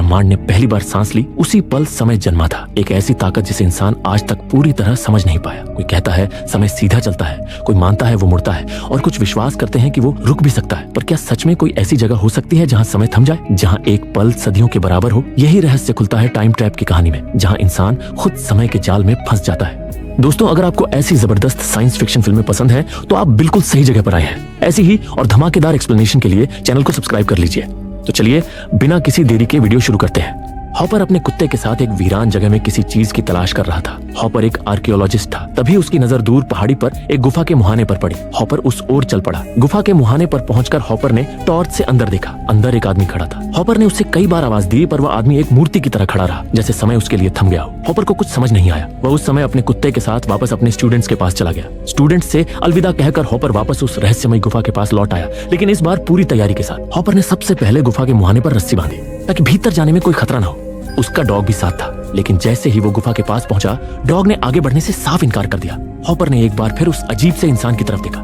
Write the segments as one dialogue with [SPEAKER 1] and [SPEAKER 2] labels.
[SPEAKER 1] ब्रह्मांड ने पहली बार सांस ली उसी पल समय जन्मा था। एक ऐसी ताकत जिसे इंसान आज तक पूरी तरह समझ नहीं पाया। कोई कहता है समय सीधा चलता है, कोई मानता है वो मुड़ता है, और कुछ विश्वास करते हैं कि वो रुक भी सकता है। पर क्या सच में कोई ऐसी जगह हो सकती है जहाँ समय थम जाए, जहाँ एक पल सदियों के बराबर हो? यही रहस्य खुलता है टाइम ट्रैप की कहानी में, जहाँ इंसान खुद समय के जाल में फंस जाता है। दोस्तों, अगर आपको ऐसी जबरदस्त साइंस फिक्शन फिल्में पसंद हैं, तो आप बिल्कुल सही जगह पर आए हैं। ऐसी ही और धमाकेदार एक्सप्लेनेशन के लिए चैनल को सब्सक्राइब कर लीजिए। तो चलिए बिना किसी देरी के वीडियो शुरू करते हैं। हॉपर अपने कुत्ते के साथ एक वीरान जगह में किसी चीज की तलाश कर रहा था। हॉपर एक आर्कियोलॉजिस्ट था। तभी उसकी नजर दूर पहाड़ी पर एक गुफा के मुहाने पर पड़ी। हॉपर उस ओर चल पड़ा। गुफा के मुहाने पर पहुंचकर हॉपर ने टॉर्च से अंदर देखा। अंदर एक आदमी खड़ा था। हॉपर ने उससे कई बार आवाज दी, पर वह आदमी एक मूर्ति की तरह खड़ा रहा, जैसे समय उसके लिए थम गया हो। हॉपर को कुछ समझ नहीं आया। वह उस समय अपने कुत्ते के साथ वापस अपने स्टूडेंट्स के पास चला गया। स्टूडेंट्स से अलविदा कहकर हॉपर वापस उस रहस्यमय गुफा के पास लौट आया, लेकिन इस बार पूरी तैयारी के साथ। हॉपर ने सबसे पहले गुफा के मुहाने पर रस्सी बांधी ताकि भीतर जाने में कोई खतरा न हो। उसका डॉग भी साथ था, लेकिन जैसे ही वो गुफा के पास पहुंचा, डॉग ने आगे बढ़ने से साफ इनकार कर दिया। हॉपर ने एक बार फिर उस अजीब से इंसान की तरफ देखा।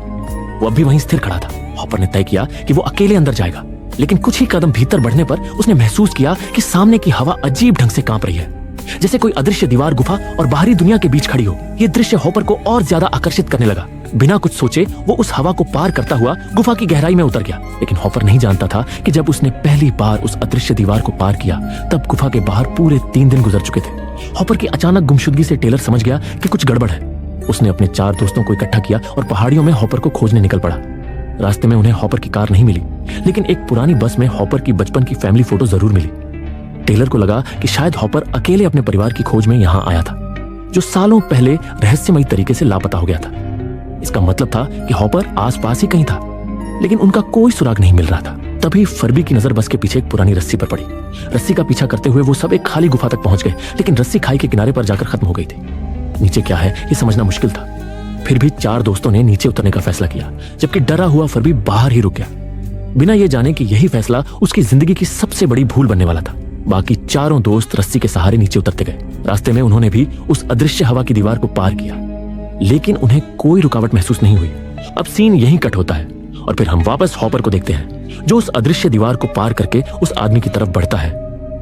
[SPEAKER 1] वो अब भी वहीं स्थिर खड़ा था। हॉपर ने तय किया कि वो अकेले अंदर जाएगा, लेकिन कुछ ही कदम भीतर बढ़ने पर उसने महसूस किया कि सामने की हवा अजीब ढंग से कांप रही है, जैसे कोई अदृश्य दीवार गुफा और बाहरी दुनिया के बीच खड़ी हो। ये दृश्य हॉपर को और ज्यादा आकर्षित करने लगा। बिना कुछ सोचे वो उस हवा को पार करता हुआ गुफा की गहराई में उतर गया। लेकिन हॉपर नहीं जानता था कि जब उसने पहली बार उस अदृश्य दीवार को पार किया, तब गुफा के बाहर पूरे 3 दिन गुजर चुके थे। हॉपर की अचानक गुमशुदगी से टेलर समझ गया कि कुछ गड़बड़ है। उसने अपने 4 दोस्तों को इकट्ठा किया और पहाड़ियों में हॉपर को खोजने निकल पड़ा। रास्ते में उन्हें हॉपर की कार नहीं मिली, लेकिन एक पुरानी बस में हॉपर की बचपन की फैमिली फोटो जरूर मिली। टेलर को लगा कि शायद हॉपर अकेले अपने परिवार की खोज में यहाँ आया था, जो सालों पहले रहस्यमयी तरीके से लापता हो गया था। इसका मतलब था कि हॉपर आसपास ही कहीं था, लेकिन उनका कोई सुराग नहीं मिल रहा था। तभी फर्बी की नजर बस के पीछे एक पुरानी रस्सी पर पड़ी। रस्सी का पीछा करते हुए वो सब एक खाली गुफा तक पहुंच गए, लेकिन रस्सी खाई के किनारे पर जाकर खत्म हो गई थी। नीचे क्या है ये समझना मुश्किल था। फिर भी 4 दोस्तों ने नीचे उतरने का फैसला किया, जबकि डरा हुआ फर्बी बाहर ही रुक गया, बिना ये जाने कि यही फैसला उसकी जिंदगी की सबसे बड़ी भूल बनने वाला था। बाकी चारों दोस्त रस्सी के सहारे नीचे उतरते गए। रास्ते में उन्होंने भी उस अदृश्य हवा की दीवार को पार किया, लेकिन उन्हें कोई रुकावट महसूस नहीं हुई। अब सीन यहीं कट होता है और फिर हम वापस हॉपर को देखते हैं, जो उस अदृश्य दीवार को पार करके उस आदमी की तरफ बढ़ता है,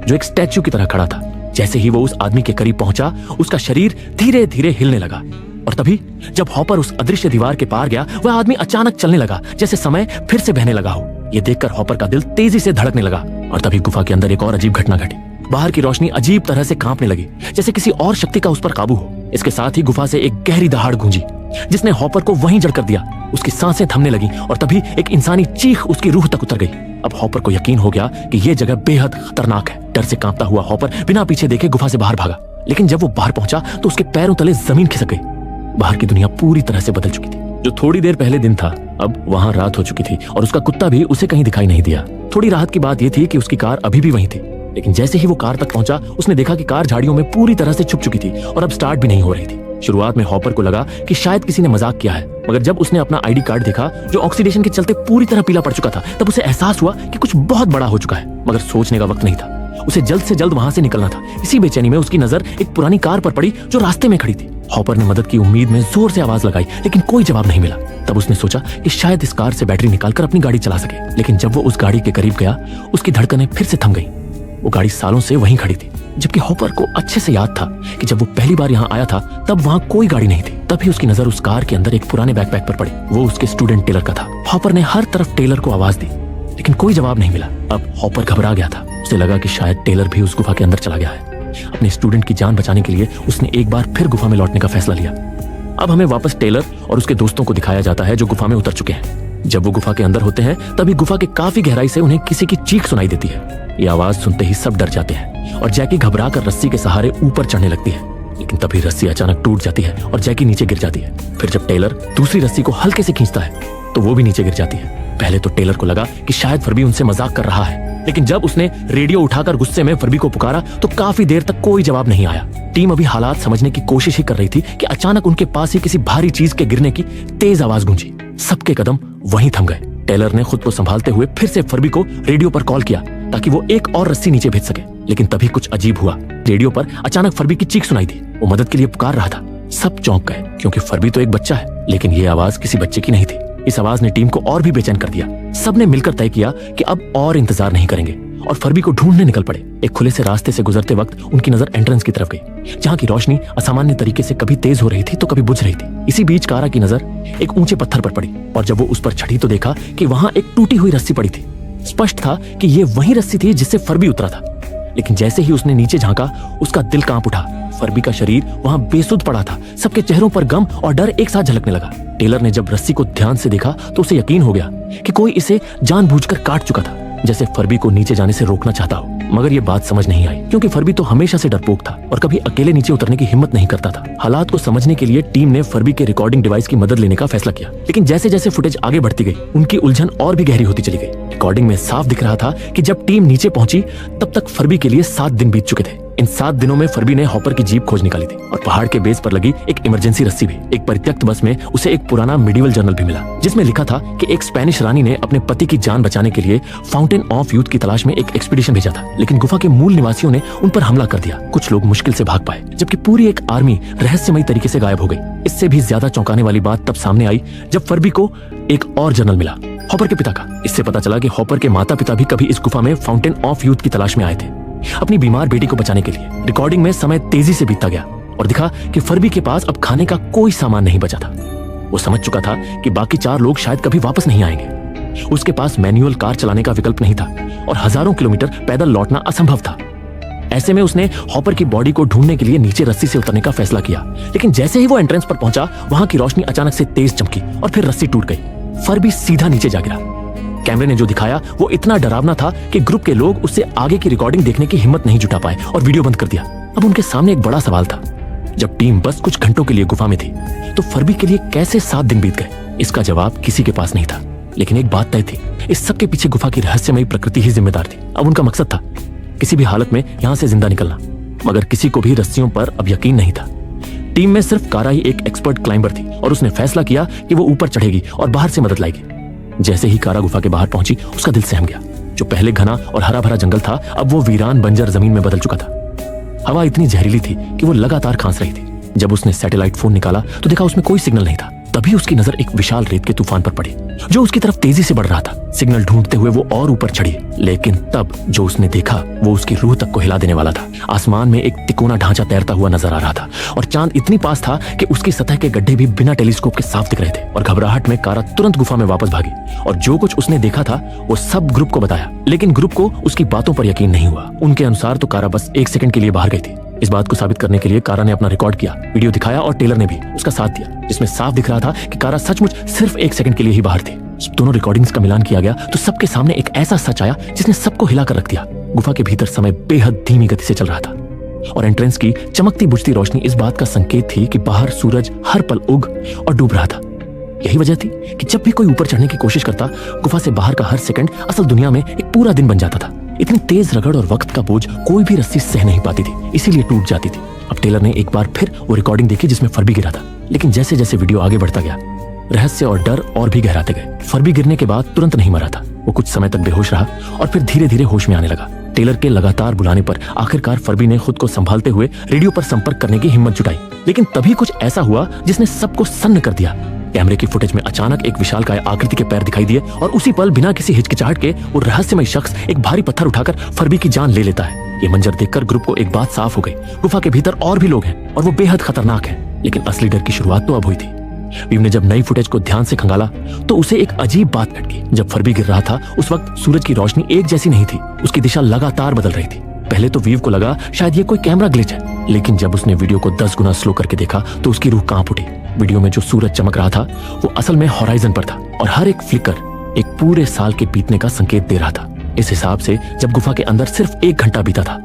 [SPEAKER 1] जो एक स्टैच्यू की तरह खड़ा था। जैसे ही वो उस आदमी के करीब पहुंचा, उसका शरीर धीरे धीरे हिलने लगा, और तभी जब हॉपर उस अदृश्य दीवार के पार गया, वह आदमी अचानक चलने लगा, जैसे समय फिर से बहने लगा हो। ये देखकर हॉपर का दिल तेजी से धड़कने लगा, और तभी गुफा के अंदर एक और अजीब घटना घटी। बाहर की रोशनी अजीब तरह से कांपने लगी, जैसे किसी और शक्ति का उस पर काबू हो। इसके साथ ही गुफा से एक गहरी दहाड़ गूंजी, जिसने हॉपर को वहीं जड़ कर दिया। उसकी सांसें थमने लगी, और तभी एक इंसानी चीख उसकी रूह तक उतर गई। अब हॉपर को यकीन हो गया कि यह जगह बेहद खतरनाक है। डर से कांपता हुआ हॉपर बिना पीछे देखे गुफा से बाहर भागा, लेकिन जब वो बाहर पहुंचा तो उसके पैरों तले जमीन खिसक गई। बाहर की दुनिया पूरी तरह से बदल चुकी थी। जो थोड़ी देर पहले दिन था, अब वहां रात हो चुकी थी, और उसका कुत्ता भी उसे कहीं दिखाई नहीं दिया। थोड़ी राहत की बात यह थी कि उसकी कार अभी भी वहीं थी, लेकिन जैसे ही वो कार तक पहुंचा, उसने देखा कि कार झाड़ियों में पूरी तरह से छुप चुकी थी और अब स्टार्ट भी नहीं हो रही थी। शुरुआत में हॉपर को लगा कि शायद किसी ने मजाक किया है, मगर जब उसने अपना आईडी कार्ड देखा, जो ऑक्सीडेशन के चलते पूरी तरह पीला पड़ चुका था, तब उसे एहसास हुआ कि कुछ बहुत बड़ा हो चुका है। मगर सोचने का वक्त नहीं था, उसे जल्द से जल्द वहां से निकलना था। इसी बेचैनी में उसकी नजर एक पुरानी कार पर पड़ी, जो रास्ते में खड़ी थी। हॉपर ने मदद की उम्मीद में जोर से आवाज लगाई, लेकिन कोई जवाब नहीं मिला। तब उसने सोचा कि शायद इस कार से बैटरी निकालकर अपनी गाड़ी चला सके, लेकिन जब वो उस गाड़ी के करीब गया, उसकी धड़कनें फिर से थम गई। वो गाड़ी सालों से वहीं खड़ी थी, जबकि हॉपर को अच्छे से याद था कि जब वो पहली बार यहाँ आया था, तब वहाँ कोई गाड़ी नहीं थी। तभी उसकी नजर उस कार के अंदर एक पुराने बैकपैक पर पड़ी। वो उसके स्टूडेंट टेलर का था। हॉपर ने हर तरफ टेलर को आवाज दी, लेकिन कोई जवाब नहीं मिला। अब हॉपर घबरा गया था। उसे लगा कि शायद टेलर भी उस गुफा के अंदर चला गया है। अपने स्टूडेंट की जान बचाने के लिए उसने एक बार फिर गुफा में लौटने का फैसला लिया। अब हमें वापस टेलर और उसके दोस्तों को दिखाया जाता है, जो गुफा में उतर चुके हैं। जब वो गुफा के अंदर होते हैं, तभी गुफा के काफी गहराई से उन्हें किसी की चीख सुनाई देती है। ये आवाज सुनते ही सब डर जाते हैं, और जैकी घबरा कर रस्सी के सहारे ऊपर चढ़ने लगती है। लेकिन तभी रस्सी अचानक टूट जाती है और जैकी नीचे गिर जाती है। फिर जब टेलर दूसरी रस्सी को हल्के से खींचता है, तो वो भी नीचे गिर जाती है। पहले तो टेलर को लगा कि शायद फर्बी उनसे मजाक कर रहा है, लेकिन जब उसने रेडियो उठाकर गुस्से में फर्बी को पुकारा, तो काफी देर तक कोई जवाब नहीं आया। टीम अभी हालात समझने की कोशिश ही कर रही थी कि अचानक उनके पास ही किसी भारी चीज के गिरने की तेज आवाज गूंजी। सबके कदम वहीं थम गए। टेलर ने खुद को संभालते हुए फिर से फर्बी को रेडियो पर कॉल किया, ताकि वो एक और रस्सी नीचे भेज सके। लेकिन तभी कुछ अजीब हुआ। रेडियो पर अचानक फर्बी की चीख सुनाई दी। वो मदद के लिए पुकार रहा था। सब चौंक गए, क्योंकि फर्बी तो एक बच्चा है, लेकिन ये आवाज किसी बच्चे की नहीं थी। इस आवाज ने टीम को और भी बेचैन कर दिया। सबने मिलकर तय किया कि अब और इंतजार नहीं करेंगे। और फर्बी को ढूंढने निकल पड़े। एक खुले से रास्ते से गुजरते वक्त उनकी नजर एंट्रेंस की तरफ गई, जहां की रोशनी असामान्य तरीके से कभी तेज हो रही थी तो कभी बुझ रही थी। इसी बीच कारा की नजर एक ऊंचे पत्थर पर पड़ी और जब वो उस पर चढ़ी तो देखा कि वहां एक टूटी हुई रस्सी पड़ी थी। स्पष्ट था कि ये वही रस्सी थी जिससे फर्बी उतरा था, लेकिन जैसे ही उसने नीचे झांका उसका दिल कांप उठा। फर्बी का शरीर वहां बेसुध पड़ा था, सबके चेहरों पर गम और डर एक साथ झलकने लगा। टेलर ने जब रस्सी को ध्यान से देखा तो उसे यकीन हो गया कि कोई इसे जानबूझकर काट चुका था, जैसे फर्बी को नीचे जाने से रोकना चाहता हो। मगर ये बात समझ नहीं आई, क्योंकि फर्बी तो हमेशा से डरपोक था और कभी अकेले नीचे उतरने की हिम्मत नहीं करता था। हालात को समझने के लिए टीम ने फर्बी के रिकॉर्डिंग डिवाइस की मदद लेने का फैसला किया, लेकिन जैसे जैसे फुटेज आगे बढ़ती गई उनकी उलझन और भी गहरी होती चली गई। रिकॉर्डिंग में साफ दिख रहा था कि जब टीम नीचे पहुंची तब तक फर्बी के लिए 7 दिन बीत चुके थे। इन 7 दिनों में फर्बी ने हॉपर की जीप खोज निकाली थी और पहाड़ के बेस पर लगी एक इमरजेंसी रस्सी भी। एक परित्यक्त बस में उसे एक पुराना मिडिवल जर्नल भी मिला, जिसमें लिखा था कि एक स्पेनिश रानी ने अपने पति की जान बचाने के लिए फाउंटेन ऑफ यूथ की तलाश में एक एक्सपीडिशन भेजा था, लेकिन गुफा के मूल निवासियों ने उन पर हमला कर दिया। कुछ लोग मुश्किल से भाग पाए, जबकि पूरी एक आर्मी रहस्यमयी तरीके से गायब हो गई। इससे भी ज्यादा चौंकाने वाली बात तब सामने आई जब फर्बी को एक और जर्नल मिला, हॉपर के पिता का। इससे पता चला कि हॉपर के माता पिता भी कभी इस गुफा में फाउंटेन ऑफ यूथ की तलाश में आए थे, अपनी बीमार बेटी को बचाने के लिए। रिकॉर्डिंग में समय तेजी से बीतता गया और दिखा कि फर्बी के पास अब खाने का कोई सामान नहीं बचा था। वो समझ चुका था कि बाकी 4 लोग शायद कभी वापस नहीं आएंगे। उसके पास मैनुअल कार चलाने का विकल्प नहीं था और हजारों किलोमीटर पैदल लौटना असंभव था। ऐसे में उसने हॉपर की बॉडी को ढूंढने के लिए नीचे रस्सी से उतरने का फैसला किया, लेकिन जैसे ही वो एंट्रेंस पर पहुंचा वहां की रोशनी अचानक से तेज चमकी और फिर रस्सी टूट गई। फर्बी सीधा नीचे जा गिरा। कैमरे ने जो दिखाया वो इतना डरावना था कि ग्रुप के लोग उससे आगे की रिकॉर्डिंग देखने की हिम्मत नहीं जुटा पाए और वीडियो बंद कर दिया। अब उनके सामने एक बड़ा सवाल था। जब टीम बस कुछ घंटों के लिए गुफा में थी तो फर्बी के लिए कैसे 7 दिन बीत गए? इसका जवाब किसी के पास नहीं था, लेकिन एक बात तय थी, इस सब के पीछे गुफा की रहस्यमयी प्रकृति ही जिम्मेदार थी। अब उनका मकसद था किसी भी हालत में यहाँ से जिंदा निकलना, मगर किसी को भी रस्सियों पर अब यकीन नहीं था। टीम में सिर्फ कारा ही एक एक्सपर्ट क्लाइंबर थी और उसने फैसला किया कि वो ऊपर चढ़ेगी और बाहर से मदद लाएगी। जैसे ही कारा गुफा के बाहर पहुंची उसका दिल सहम गया। जो पहले घना और हरा भरा जंगल था अब वो वीरान बंजर जमीन में बदल चुका था। हवा इतनी जहरीली थी कि वो लगातार खांस रही थी। जब उसने सैटेलाइट फोन निकाला तो देखा उसमें कोई सिग्नल नहीं था। तभी उसकी नजर एक विशाल रेत के तूफान पर पड़ी जो उसकी तरफ तेजी से बढ़ रहा था। सिग्नल ढूंढते हुए वो और ऊपर चढ़ी, लेकिन तब जो उसने देखा वो उसकी रूह तक को हिला देने वाला था। आसमान में एक तिकोना ढांचा तैरता हुआ नजर आ रहा था और चांद इतनी पास था कि उसकी सतह के गड्ढे भी बिना टेलीस्कोप के साफ दिख रहे थे। और घबराहट में कारा तुरंत गुफा में वापस भागी और जो कुछ उसने देखा था वो सब ग्रुप को बताया, लेकिन ग्रुप को उसकी बातों पर यकीन नहीं हुआ। उनके अनुसार तो कारा बस 1 सेकंड के लिए बाहर गई थी। इस बात को साबित करने के लिए कारा ने अपना रिकॉर्ड किया, वीडियो दिखाया और टेलर ने भी उसका साथ दिया, जिसमें साफ दिख रहा था कि कारा सचमुच सिर्फ 1 सेकंड के लिए ही बाहर थी। दोनों रिकॉर्डिंग्स का मिलान किया गया तो सबके सामने एक ऐसा सच आया जिसने सबको हिला कर रख दिया। गुफा के भीतर समय बेहद धीमी गति से चल रहा था और एंट्रेंस की चमकती बुझती रोशनी इस बात का संकेत थी कि बाहर सूरज हर पल उग और डूब रहा था। यही वजह थी कि जब भी कोई ऊपर चढ़ने की कोशिश करता गुफा से बाहर का हर सेकंड असल दुनिया में एक पूरा दिन बन जाता था। इतनी तेज रगड़ और वक्त का बोझ कोई भी रस्सी सह नहीं पाती थी, इसीलिए टूट जाती थी। अब टेलर ने एक बार फिर वो रिकॉर्डिंग देखी जिसमें फर्बी गिरा था, लेकिन जैसे जैसे वीडियो आगे बढ़ता गया रहस्य और डर और भी गहराते गए। फर्बी गिरने के बाद तुरंत नहीं मरा था, वो कुछ समय तक बेहोश रहा और फिर धीरे धीरे होश में आने लगा। टेलर के लगातार बुलाने पर आखिरकार फर्बी ने खुद को संभालते हुए रेडियो पर संपर्क करने की हिम्मत जुटाई, लेकिन तभी कुछ ऐसा हुआ जिसने सबको सन्न कर दिया। कैमरे की फुटेज में अचानक एक विशालकाय आकृति के पैर दिखाई दिए और उसी पल बिना किसी हिचकिचाहट के वो रहस्यमय शख्स एक भारी पत्थर उठाकर फर्बी की जान ले लेता है। ये मंजर देखकर ग्रुप को एक बात साफ हो गई, गुफा के भीतर और भी लोग हैं और वो बेहद खतरनाक हैं। लेकिन असली डर की शुरुआत तो अब हुई थी। वीव ने जब नई फुटेज को ध्यान से खंगाला तो उसे एक अजीब बात खटकी। जब फर्बी गिर रहा था उस वक्त सूरज की रोशनी एक जैसी नहीं थी, उसकी दिशा लगातार बदल रही थी। पहले तो वीव को लगा शायद ये कोई कैमरा ग्लिच है, लेकिन जब उसने वीडियो को 10 गुना स्लो करके देखा तो उसकी रूह कांप उठी। वीडियो में जो सूरज चमक रहा था वो असल में हॉराइजन पर था और हर एक फ्लिकर एक पूरे साल के बीतने का संकेत दे रहा था। इस हिसाब से जब गुफा के अंदर सिर्फ 1 घंटा बीता था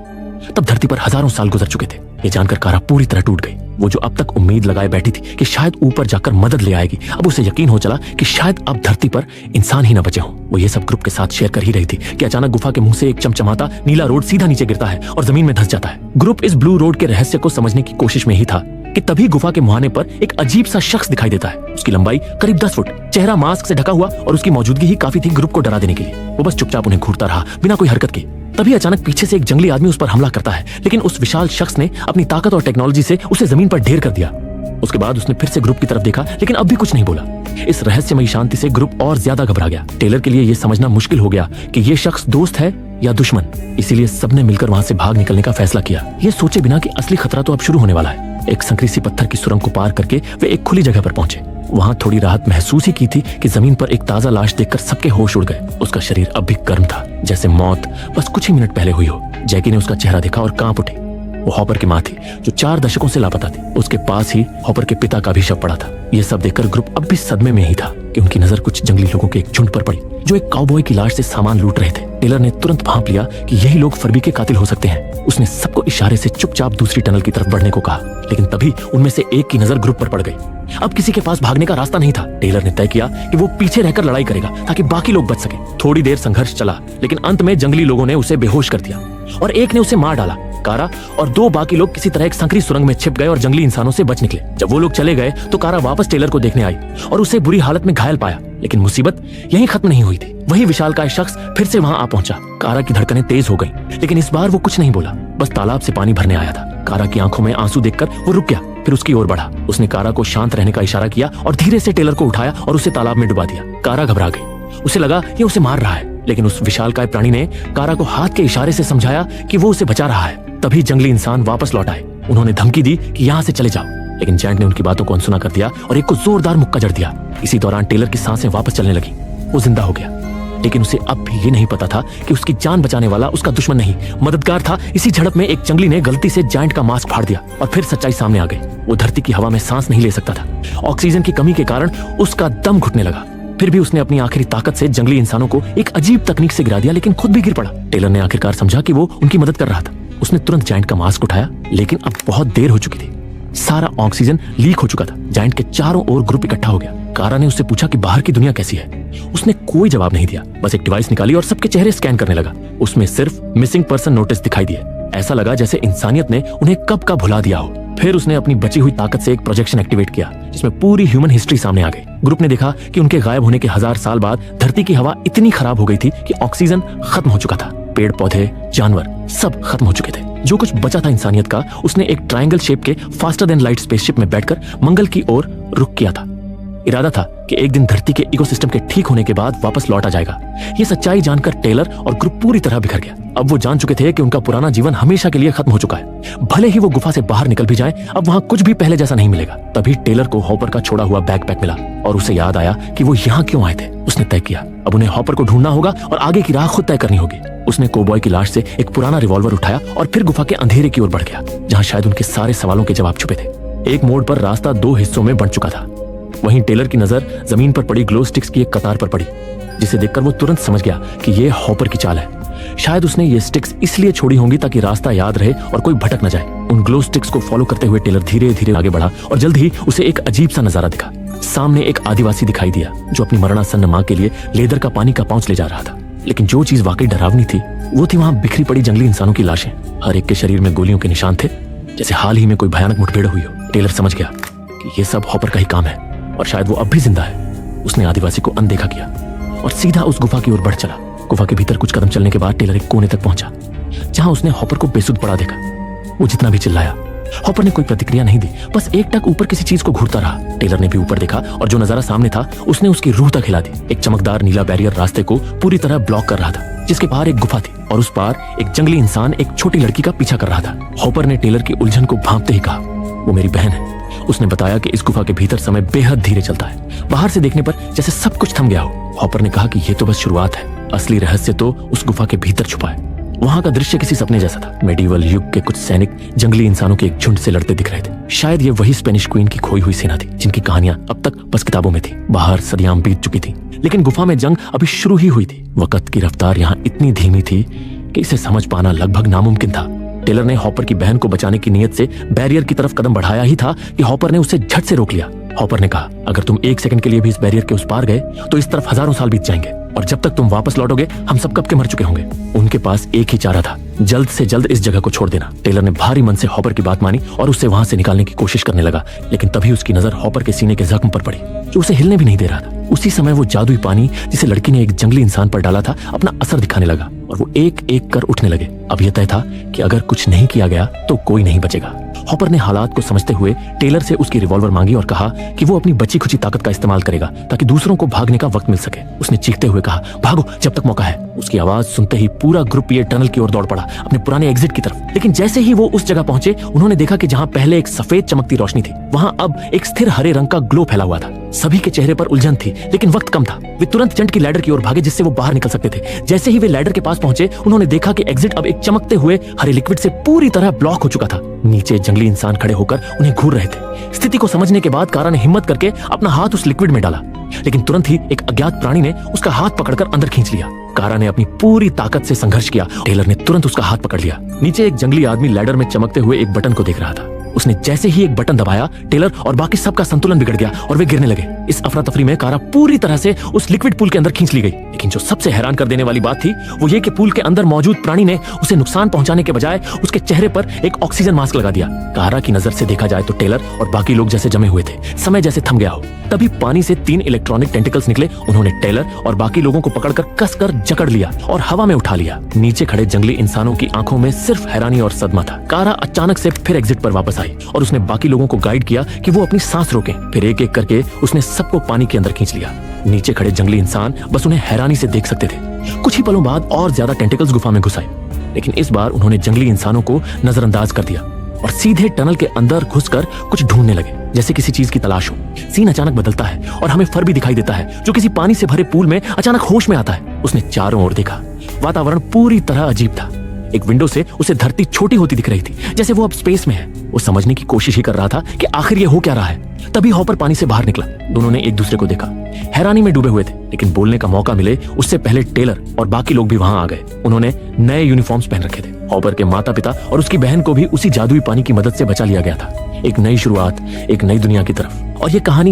[SPEAKER 1] तब धरती पर हजारों साल गुजर चुके थे। ये जानकर कारा पूरी तरह टूट गई। वो जो अब तक उम्मीद लगाए बैठी थी कि शायद ऊपर जाकर मदद ले आएगी, अब उसे यकीन हो चला कि शायद अब धरती पर इंसान ही न बचे हों। वो ये सब ग्रुप के साथ शेयर कर ही रही थी कि अचानक गुफा के मुंह से एक चमचमाता नीला रोड सीधा नीचे गिरता है और जमीन में धंस जाता है। ग्रुप इस ब्लू रोड के रहस्य को समझने की कोशिश में ही था कि तभी गुफा के मुहाने पर एक अजीब सा शख्स दिखाई देता है। उसकी लंबाई करीब 10 फुट, चेहरा मास्क से ढका हुआ और उसकी मौजूदगी ही काफी थी ग्रुप को डरा देने के लिए। वो बस चुपचाप उन्हें घूरता रहा बिना कोई हरकत के। तभी अचानक पीछे से एक जंगली आदमी उस पर हमला करता है, लेकिन उस विशाल शख्स ने अपनी ताकत और टेक्नोलॉजी से उसे जमीन पर ढेर कर दिया। उसके बाद उसने फिर से ग्रुप की तरफ देखा, लेकिन अब भी कुछ नहीं बोला। इस रहस्यमयी शांति से ग्रुप और ज्यादा घबरा गया। टेलर के लिए यह समझना मुश्किल हो गया कि यह शख्स दोस्त है या दुश्मन। इसीलिए सबने मिलकर वहां से भाग निकलने का फैसला किया, ये सोचे बिना कि असली खतरा तो अब शुरू होने वाला है। एक संकरी सी पत्थर की सुरंग को पार करके वे एक खुली जगह पर पहुंचे। वहां थोड़ी राहत महसूस ही की थी कि जमीन पर एक ताजा लाश देखकर सबके होश उड़ गए। उसका शरीर अब भी गर्म था, जैसे मौत बस कुछ ही मिनट पहले हुई हो। जैकी ने उसका चेहरा देखा और कांप उठी। वो हॉपर की माँ थी, जो 4 दशकों से लापता थी। उसके पास ही हॉपर के पिता का भी शव पड़ा था। यह सब देखकर ग्रुप अब भी सदमे में ही था कि उनकी नजर कुछ जंगली लोगों के एक झुंड पर पड़ी, जो एक काउबॉय की लाश से सामान लूट रहे थे। टेलर ने तुरंत भांप लिया कि यही लोग फर्बी के कातिल हो सकते हैं। उसने सबको इशारे से चुपचाप दूसरी टनल की तरफ बढ़ने को कहा, लेकिन तभी उनमें से एक की नजर ग्रुप पर पड़ गई। अब किसी के पास भागने का रास्ता नहीं था। टेलर ने तय किया कि वो पीछे रहकर लड़ाई करेगा ताकि बाकी लोग बच सके। थोड़ी देर संघर्ष चला, लेकिन अंत में जंगली लोगों ने उसे बेहोश कर दिया और एक ने उसे मार डाला। कारा और 2 बाकी लोग किसी तरह एक संकरी सुरंग में छिप गए और जंगली इंसानों से बच निकले। जब वो लोग चले गए तो कारा वापस टेलर को देखने आई और उसे बुरी हालत में घायल पाया। लेकिन मुसीबत यहीं खत्म नहीं हुई थी। वही विशालकाय शख्स फिर से वहां आ पहुंचा। कारा की धड़कनें तेज हो गईं, लेकिन इस बार वो कुछ नहीं बोला, बस तालाब से पानी भरने आया था। कारा की आंखों में आंसू देखकर वो रुक गया, फिर उसकी ओर बढ़ा। उसने कारा को शांत रहने का इशारा किया और धीरे से टेलर को उठाया और उसे तालाब में डुबा दिया। कारा घबरा गई, उसे लगा ये उसे मार रहा है, लेकिन उस विशालकाय प्राणी ने कारा को हाथ के इशारे से समझाया कि वो उसे बचा रहा है। तभी जंगली इंसान वापस लौट आए। उन्होंने धमकी दी कि यहाँ से चले जाओ, लेकिन जैंट ने उनकी बातों को अनसुना कर दिया और एक को जोरदार मुक्का जड़ दिया। इसी दौरान टेलर की सांसें वापस चलने लगी। वो जिंदा हो गया, लेकिन उसे अब भी ये नहीं पता था कि उसकी जान बचाने वाला उसका दुश्मन नहीं, मददगार था। इसी झड़प में एक जंगली ने गलती से जायंट का मास्क फाड़ दिया और फिर सच्चाई सामने आ गई। वो धरती की हवा में सांस नहीं ले सकता था। ऑक्सीजन की कमी के कारण उसका दम घुटने लगा। फिर भी उसने अपनी आखिरी ताकत से जंगली इंसानों को एक अजीब तकनीक से गिरा दिया, लेकिन खुद भी गिर पड़ा। टेलर ने आखिरकार समझा कि वो उनकी मदद कर रहा था। उसने तुरंत जायंट का मास्क उठाया, लेकिन अब बहुत देर हो चुकी थी। सारा ऑक्सीजन लीक हो चुका था। जायंट के चारों ओर ग्रुप इकट्ठा हो गया। कारा ने उससे पूछा कि बाहर की दुनिया कैसी है। उसने कोई जवाब नहीं दिया, बस एक डिवाइस निकाली और सबके चेहरे स्कैन करने लगा। उसमें सिर्फ मिसिंग पर्सन नोटिस दिखाई दिए। ऐसा लगा जैसे इंसानियत ने उन्हें कब का भुला दिया हो। फिर उसने अपनी बची हुई ताकत से एक प्रोजेक्शन एक्टिवेट किया, जिसमें पूरी ह्यूमन हिस्ट्री सामने आ गई। ग्रुप ने देखा कि उनके गायब होने के 1000 साल बाद धरती की हवा इतनी खराब हो गई थी कि ऑक्सीजन खत्म हो चुका था। पेड़ पौधे, जानवर सब खत्म हो चुके थे। जो कुछ बचा था इंसानियत का, उसने एक ट्रायंगल शेप के फास्टर देन लाइट स्पेसशिप में बैठकर मंगल की ओर रुख किया था। इरादा था कि एक दिन धरती के इकोसिस्टम के ठीक होने के बाद वापस लौटा जाएगा। ये सच्चाई जानकर टेलर और ग्रुप पूरी तरह बिखर गया। अब वो जान चुके थे कि उनका पुराना जीवन हमेशा के लिए खत्म हो चुका है। भले ही वो गुफा से बाहर निकल भी जाएं, अब वहां कुछ भी पहले जैसा नहीं मिलेगा। तभी टेलर को हॉपर का छोड़ा हुआ बैकपैक मिला और उसे याद आया कि वो यहाँ क्यों आए थे। उसने तय किया अब उन्हें हॉपर को ढूंढना होगा और आगे की राह खुद तय करनी होगी। उसने कोबॉय की लाश से एक पुराना रिवॉल्वर उठाया और फिर गुफा के अंधेरे की ओर बढ़ गया, जहाँ शायद उनके सारे सवालों के जवाब छुपे थे। एक मोड़ पर रास्ता 2 हिस्सों में बंट चुका था। वहीं टेलर की नजर जमीन पर पड़ी ग्लो स्टिक्स की एक कतार पर पड़ी, जिसे देखकर वो तुरंत समझ गया कि ये हॉपर की चाल है। शायद उसने ये स्टिक्स इसलिए छोड़ी होंगी ताकि रास्ता याद रहे और कोई भटक न जाए। उन ग्लो स्टिक्स को फॉलो करते हुए टेलर धीरे धीरे आगे बढ़ा और जल्द ही उसे एक अजीब सा नजारा दिखा। सामने एक आदिवासी दिखाई दिया जो अपनी मरणासन्न मां के लिए लेदर का पानी का पाउच ले जा रहा था। लेकिन जो चीज वाकई डरावनी थी वो थी वहां बिखरी पड़ी जंगली इंसानों की लाशें। हर एक के शरीर में गोलियों के निशान थे, जैसे हाल ही में कोई भयानक मुठभेड़ हुई हो। टेलर समझ गया कि ये सब हॉपर का ही काम है और शायद वो अब भी जिंदा है। उसने आदिवासी को अनदेखा किया और सीधा उस गुफा की ओर बढ़ चला। गुफा के भीतर कुछ कदम चलने के बाद टेलर एक कोने तक पहुंचा, जहां उसने हॉपर को बेसुध पड़ा देखा। वो जितना भी चिल्लाया, हॉपर ने कोई प्रतिक्रिया नहीं दी, बस एक टक ऊपर किसी चीज को घूरता रहा। टेलर ने भी ऊपर देखा और जो नजारा सामने था उसने उसकी रूह तक हिला दी। एक चमकदार नीला बैरियर रास्ते को पूरी तरह ब्लॉक कर रहा था, जिसके बाहर एक गुफा थी और उस पार एक जंगली इंसान एक छोटी लड़की का पीछा कर रहा था। हॉपर ने टेलर की उलझन को भांपते ही कहा, वो मेरी बहन है। उसने बताया कि इस गुफा के भीतर समय बेहद धीरे चलता है, बाहर से देखने पर जैसे सब कुछ थम गया हो। हॉपर ने कहा कि ये तो बस शुरुआत है, असली रहस्य तो उस गुफा के भीतर छुपा है। वहां का दृश्य किसी सपने जैसा था। मेडिवल युग के कुछ सैनिक जंगली इंसानों के एक झुंड से लड़ते दिख रहे थे। शायद ये वही स्पेनिश क्वीन की खोई हुई सेना थी, जिनकी कहानियां अब तक बस किताबों में थी। बाहर सदियां बीत चुकी थी, लेकिन गुफा में जंग अभी शुरू ही हुई थी। वक्त की रफ्तार यहाँ इतनी धीमी थी कि इसे समझ पाना लगभग नामुमकिन था। टेलर ने हॉपर की बहन को बचाने की नीयत से बैरियर की तरफ कदम बढ़ाया ही था कि हॉपर ने उसे झट से रोक लिया। हॉपर ने कहा, अगर तुम 1 सेकंड के लिए भी इस बैरियर के उस पार गए तो इस तरफ हजारों साल बीत जाएंगे और जब तक तुम वापस लौटोगे हम सब कब के मर चुके होंगे। उनके पास एक ही चारा था, जल्द से जल्द इस जगह को छोड़ देना। टेलर ने भारी मन से हॉपर की बात मानी और उसे वहां से निकालने की कोशिश करने लगा, लेकिन तभी उसकी नजर हॉपर के सीने के जख्म पर पड़ी, जो उसे हिलने भी नहीं दे रहा था। उसी समय वो जादुई पानी जिसे लड़की ने एक जंगली इंसान पर डाला था अपना असर दिखाने लगा और वो एक एक कर उठने लगे। अब यह तय था कि अगर कुछ नहीं किया गया तो कोई नहीं बचेगा। हॉपर ने हालात को समझते हुए टेलर से उसकी रिवॉल्वर मांगी और कहा कि वो अपनी बची खुची ताकत का इस्तेमाल करेगा ताकि दूसरों को भागने का वक्त मिल सके। उसने चीखते हुए कहा, भागो जब तक मौका है। उसकी आवाज सुनते ही पूरा ग्रुप ये टनल की ओर दौड़ पड़ा, अपने पुराने एग्जिट की तरफ। लेकिन जैसे ही वो उस जगह पहुंचे, उन्होंने देखा कि जहां पहले एक सफेद चमकती रोशनी थी, वहां अब एक स्थिर हरे रंग का ग्लो फैला हुआ था। सभी के चेहरे पर उलझन थी, लेकिन वक्त कम था। वे तुरंत जंट की लैडर की ओर भागे जिससे वो बाहर निकल सकते थे। जैसे ही वे लैडर के पास पहुंचे, उन्होंने देखा कि एग्जिट अब एक चमकते हुए हरे लिक्विड से पूरी तरह ब्लॉक हो चुका था। नीचे जंगली इंसान खड़े होकर उन्हें घूर रहे थे। स्थिति को समझने के बाद कारा ने हिम्मत करके अपना हाथ उस लिक्विड में डाला, लेकिन तुरंत ही एक अज्ञात प्राणी ने उसका हाथ पकड़कर अंदर खींच लिया। कारा ने अपनी पूरी ताकत से संघर्ष किया। टेलर ने तुरंत उसका हाथ पकड़ लिया। नीचे एक जंगली आदमी लैडर में चमकते हुए एक बटन को देख रहा था। उसने जैसे ही एक बटन दबाया, टेलर और बाकी सबका संतुलन बिगड़ गया और वे गिरने लगे। इस अफरा तफरी में कारा पूरी तरह से उस लिक्विड पूल के अंदर खींच ली गई। लेकिन जो सबसे हैरान कर देने वाली बात थी, वो ये कि पूल के अंदर मौजूद प्राणी ने उसे नुकसान पहुंचाने के बजाय उसके चेहरे पर एक ऑक्सीजन मास्क लगा दिया। कारा की नजर से देखा जाए तो टेलर और बाकी लोग जैसे जमे हुए थे, समय जैसे थम गया हो। तभी पानी से 3 इलेक्ट्रॉनिक टेंटिकल्स निकले। उन्होंने टेलर और बाकी लोगों को पकड़कर कसकर जकड़ लिया और हवा में उठा लिया। नीचे खड़े जंगली इंसानों की आंखों में सिर्फ हैरानी और सदमा था। कारा अचानक से फिर एग्जिट पर वापस आई और उसने बाकी लोगों को गाइड किया कि वो अपनी सांस रोकें। फिर एक एक करके उसने सबको पानी के अंदर खींच लिया। नीचे खड़े जंगली इंसान बस उन्हें हैरानी से देख सकते थे। कुछ ही पलों बाद और ज्यादा टेंटिकल्स गुफा में घुस आए, लेकिन इस बार उन्होंने जंगली इंसानों को नजरअंदाज कर दिया और सीधे टनल के अंदर घुसकर कुछ ढूंढने लगे, जैसे किसी चीज की तलाश हो। सीन अचानक बदलता है और हमें फर भी दिखाई देता है जो किसी पानी से भरे पूल में अचानक होश में आता है। उसने चारों ओर देखा। वातावरण पूरी तरह अजीब था। एक विंडो से उसे धरती छोटी होती दिख रही थी, जैसे वो अब स्पेस में है। वो समझने की कोशिश ही कर रहा था कि आखिर ये हो क्या रहा है। तभी हॉपर पानी से बाहर निकला। दोनों ने एक दूसरे को देखा, हैरानी में डूबे हुए थे, लेकिन बोलने का मौका मिले उससे पहले टेलर और बाकी लोग भी वहां आ गए। उन्होंने नए यूनिफॉर्म्स पहन रखे थे। हॉपर के माता पिता और उसकी बहन को भी उसी जादुई पानी की मदद से बचा लिया गया था। एक नई शुरुआत, एक नई दुनिया की तरफ। और ये कहानी